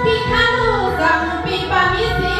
พี่ข้าลูกสั่งปีปามิสี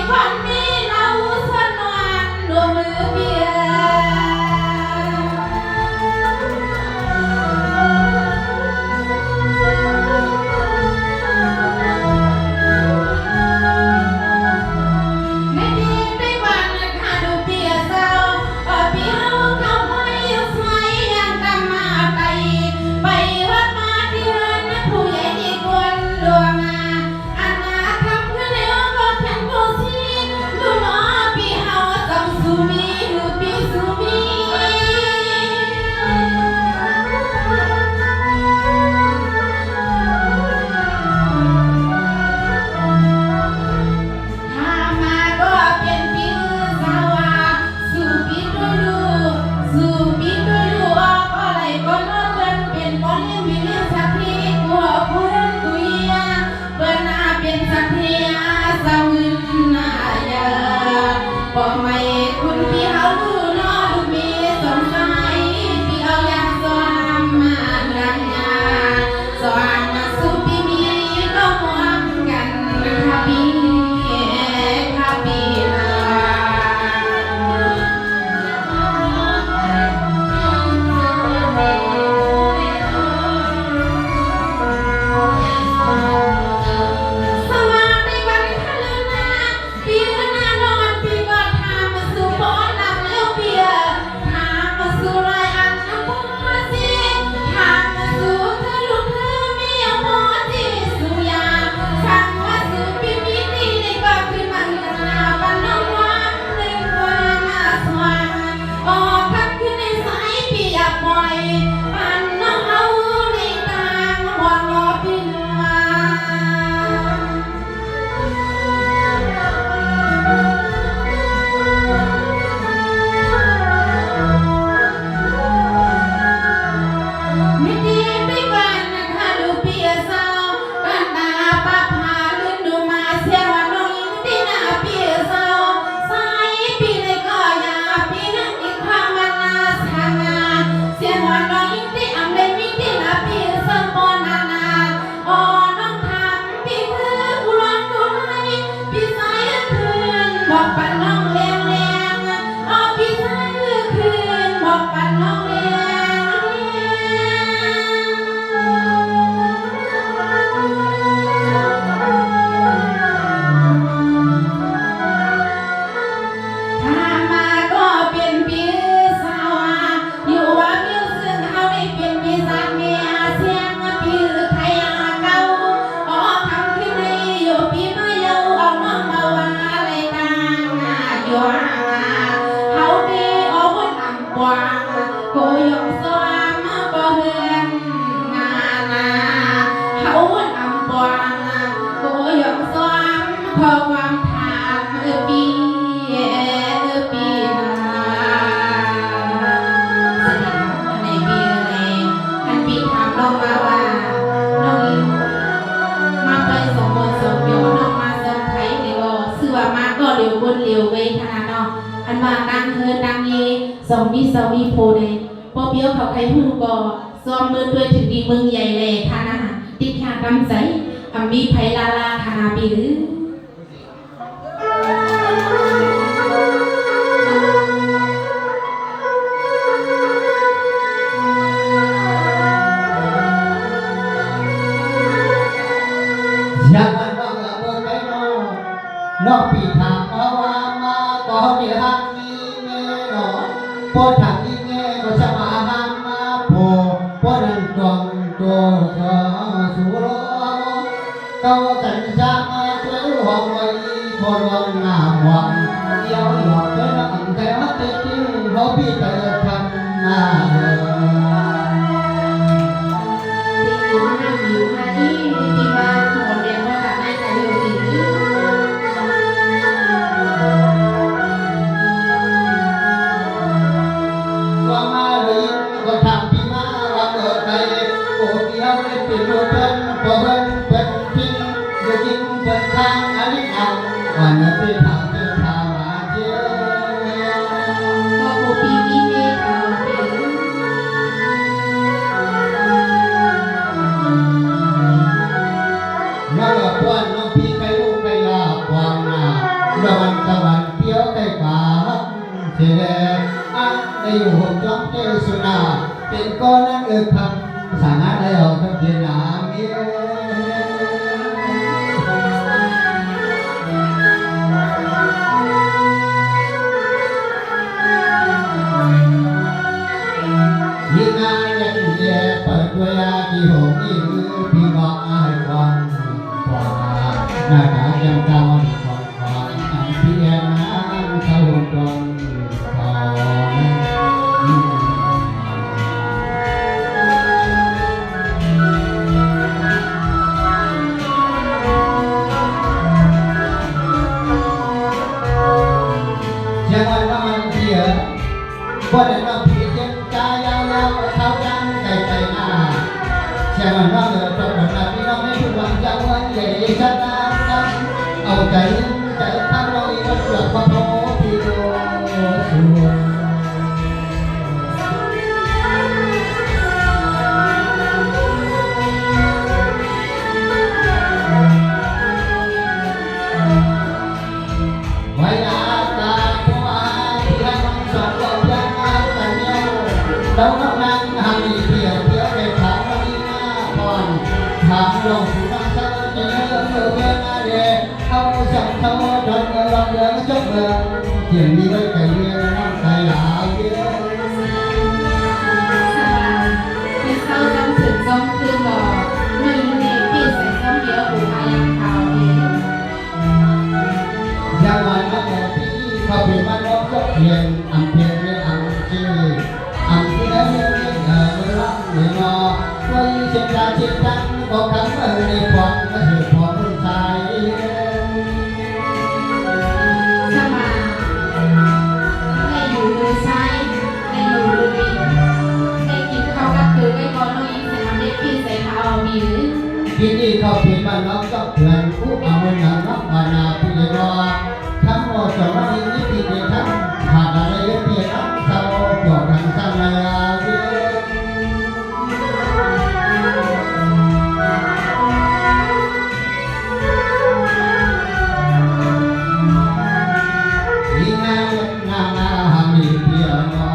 ขอความถามปีปีนาสนิทในปีอะไรอันปีถามน้องมาว่าน้องอิวมาไปสมบูรณ์สมโยน้องมาเซอร์ไพรส์ในบ่ซื้อว่ามาก็เร็วบนเร็วเว้ยขนาดน้องอันมานั่งเฮินนั่งเยสองมีโพเลยพอเบี้ยวเขาใครหูก็ซ้อมมือด้วยถึงดีเมืองใหญ่เลยทานอาหารติดแค่กำใจมีไผ่ลาทานาปีหรือน้องปีถามเอาว่ามาก็เดี๋ยวหักนี้แม่หนอพอถักอีแง่ก็จะมาหันมาโผพอดันจวงตัวก็สู่โลเก้ากันจางมาช่วยห้องไว้พอรวมหน้าหวังเดียวหยอดด้วยน้ำใจฮัตติที่เขาพี่เติร์ทันหน้าอยู่มาที่ที่บ้านหมดเรียนว่าได้ใครอยู่ดีมาเลยก็ทำพี่มาว่าเกิดไปโอ้เดียวได้เป็นโลเพิ่นพอเพิ่นเป็นทิ้งจะยิงเป็นทางอันนี้เอาวันนี้เป็นทางที่ทางมาเจ้าก็โอปีนี้เองเอาเป็นน้องกวนน้องพี่ไปลูกไปลาความหน้าดวันตะวันเปี้ยวใกล้ป่าเสียอันในอยู่ห่มจ้องเจ้าสุนาเป็นก้อนนั่นคำสางานได้ออกทั้งเทียนหนาเมียยิ่งงานยังเย่เปิดตัวยาที่หงนี่มือพี่บอกให้ฟังกว่าหน้าตาเจ้าเจ้าก่อนก่อนอันเพียงนั้นเขาตรงพอว่าได้รับผิดยังกายยาวๆเท้าจังไก่ไก่หน้าเชื่อมันว่าเกิดจากแบบนั้นพี่น้องไม่พูดหวังจะวันใหญ่ชนะกันเอาใจทำเราอีกวันเกิดพระโพธิโยสุไว้อาการผู้อาที่ให้มันสอนเราเรากำลังทำดีเพียงในทางที่น่าพรทางลงสู่น้ำเสนอเนื้อเมื่อนาเดเอาสังเท่าดอนเมืองเมืองจบเมืองเขียนดีไว้ไก่เรือน้ำใจหลายเยอะเป็นเศร้าจำถึงจำคืนหล่อไม่รู้ในพี่ใส่ซ้ำเดียวหูพายังขาวเองยาวันนักแต่ที่เขาเป็นบ้านรบจบเพียงอันเพียงไม่อันชื่ออันที่แล้วยังไม่เมื่อรักเมื่อนอว่ายิ่งเช่นดาเช่นดังบอกคำเมื่อในพรก็สืบพรรุ่นชายสมาให้อยู่มือซ้ายให้อยู่มือบินให้กินข้าวกับคือให้ก่อนน้องอิงใส่ทำได้พี่ใส่เท้ามีหรือที่นี่เขาเพียงบ้านน้องก็เพื่อนผู้เอาเงินหนังนับวานาพิเรนอทั้งหมดสองวันนี้ที่เดียทั้งหากอะไรเพียงทั้งเศร้าปวดทั้งสร้างนาเวียยิ่งงานหามีเพียงนอ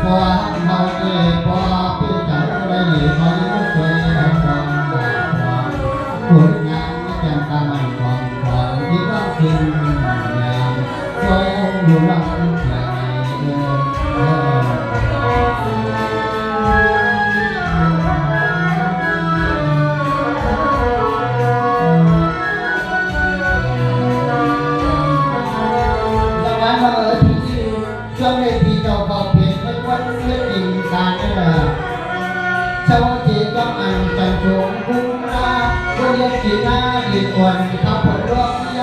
พอเขาเจ็บพอพี่เจ้าได้หนีเขาไม่เคยเอาความคนงานไม่จำตามันความที่ต้องกินอย่างช่วยเอาหนุนหลังอย่างช่วงในปีเก่าเก่าเปลี่ยนไม่วันเลือดดิ่งการนี่แหละชาวจีนก็อันจันทร์คุ้มราผู้เลี้ยงจีน่าดินอ่อนขับผลร่วงยา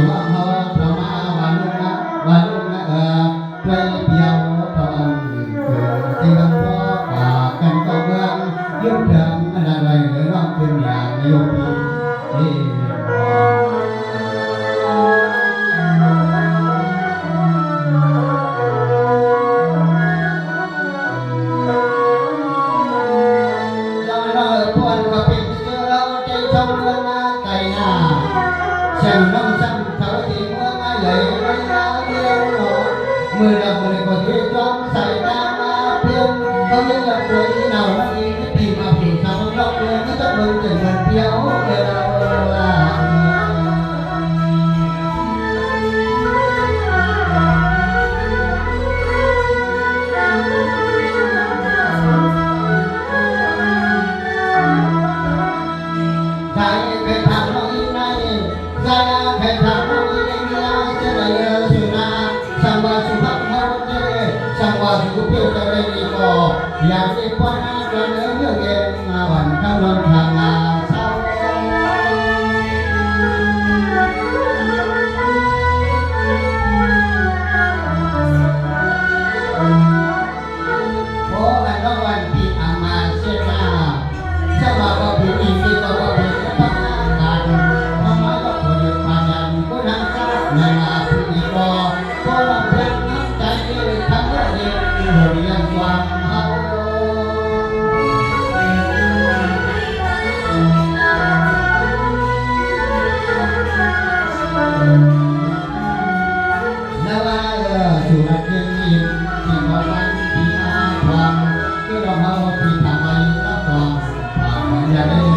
ห้องเฮาธรรมาวาลุนะวาลุนะด้วยเพียวทองเกิดที่คำพ่อป่ากันก็เมืองยุ่งถึงอะไรร้องขึ้นอย่างโยมีเอ chẳng nông chẳng thở thì mưa ngay lấy lấy ra yêu nó mưa đập mưa có thể trong xảy ra mà phiên không những là tuổi nào nó đi cái tìm mà phủ sao nó lọc lên cái tóc lưng chừng gần thiếu để đâu là cái thằng nó như này ra cái thằng nó như này ra cho này sự na sang qua sự hấp hấp thế sang qua sự biểu cho đây đi có nhà đi qua cho nhớ nhớ nghe mà vẫn trong lòng thằng là sao bố anh nó vẫn bị mà sẽ ra sao mà có bị gì thì có bị Hãy subscribe cho kênh Ghiền Mì Gõ để không bỏ lỡ những video hấp dẫn